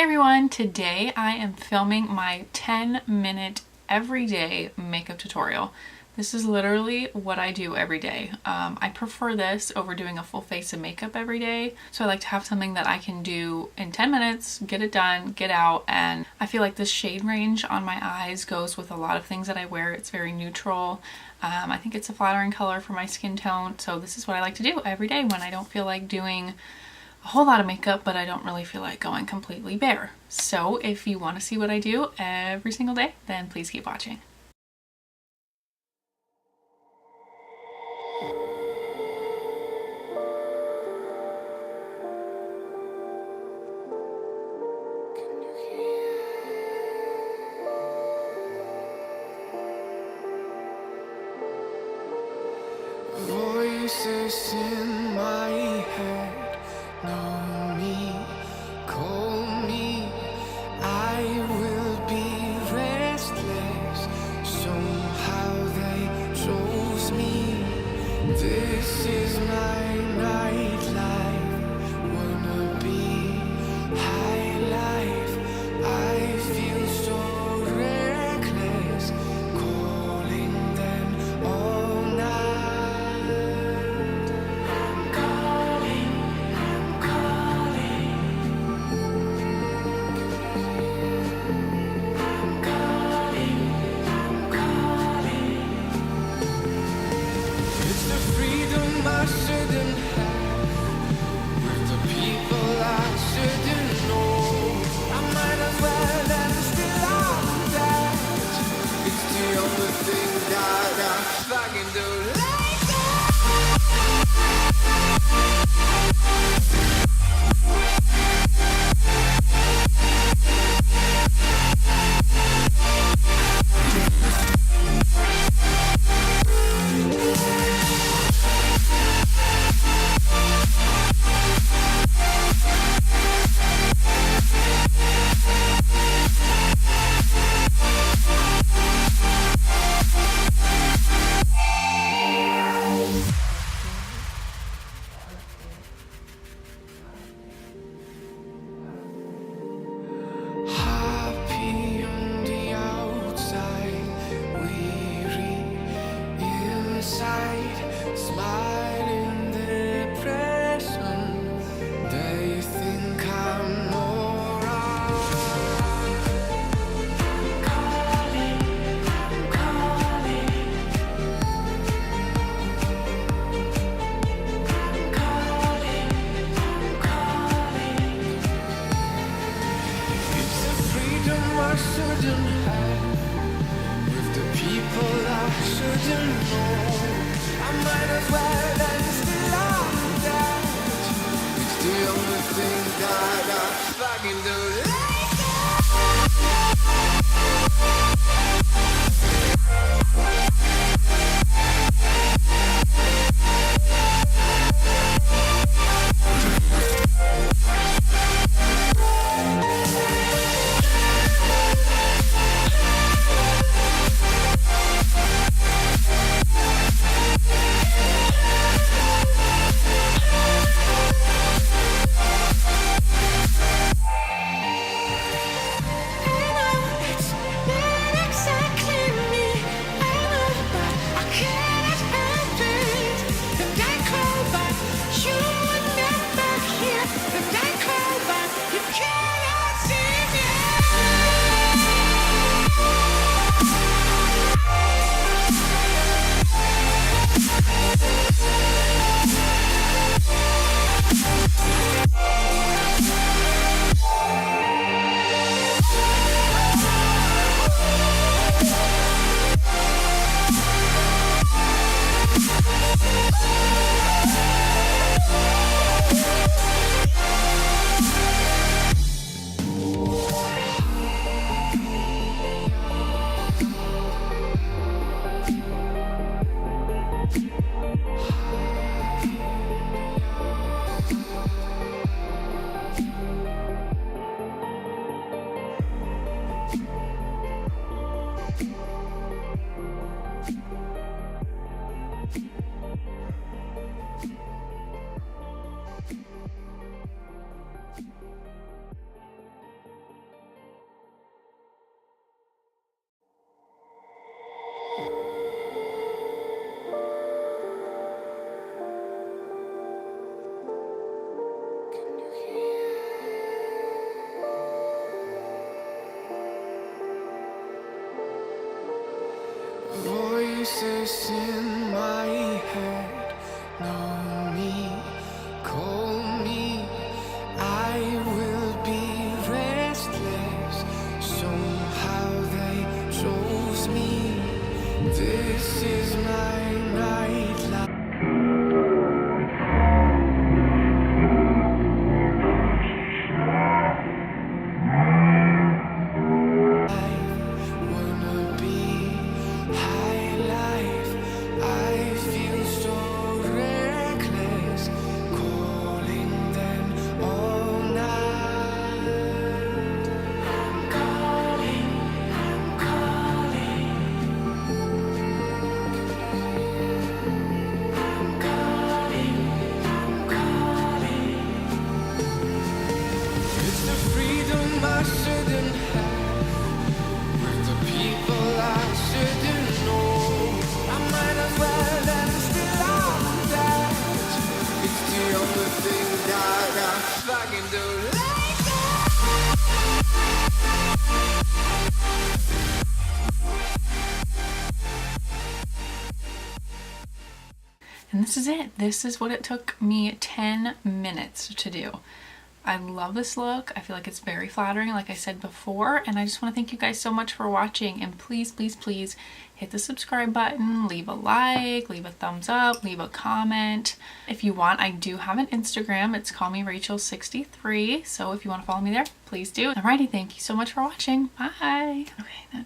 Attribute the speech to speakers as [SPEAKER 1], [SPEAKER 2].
[SPEAKER 1] Hey everyone, today I am filming my 10-minute everyday makeup tutorial. This is literally what I do every day. I prefer this over doing a full face of makeup every day. So I like to have something that I can do in 10 minutes, get it done, get out, and I feel like this shade range on my eyes goes with a lot of things that I wear. It's very neutral. I think it's a flattering color for my skin tone. So this is what I like to do every day when I don't feel like doing a whole lot of makeup, but I don't really feel like going completely bare. So if you want to see what I do every single day, then please keep watching.
[SPEAKER 2] Voices in my head, know me, call me, I will be restless, somehow they chose me, this is my nightlife, wanna be high life, I feel so reckless, calling them all night. I shouldn't have, with the people I shouldn't know. I might as well and still I'm that. It's the only thing that I fucking do like voices in my head know me, call me. I will be restless. Somehow they chose me. This is my nightlife. Wanna be high life. I feel so reckless, calling them all night. I'm calling, I'm calling. I'm calling, I'm calling. It's the freedom I shouldn't have, with the people I shouldn't know. I might as well end still on that. It's the only thing that I fucking do like
[SPEAKER 1] And this is it. This is what it took me 10 minutes to do. I love this look. I feel like it's very flattering, like I said before, and I just want to thank you guys so much for watching, and please, please, please hit the subscribe button, leave a like, leave a thumbs up, leave a comment. If you want, I do have an Instagram. It's callmerachel63, so if you want to follow me there, please do. Alrighty, thank you so much for watching. Bye. Okay,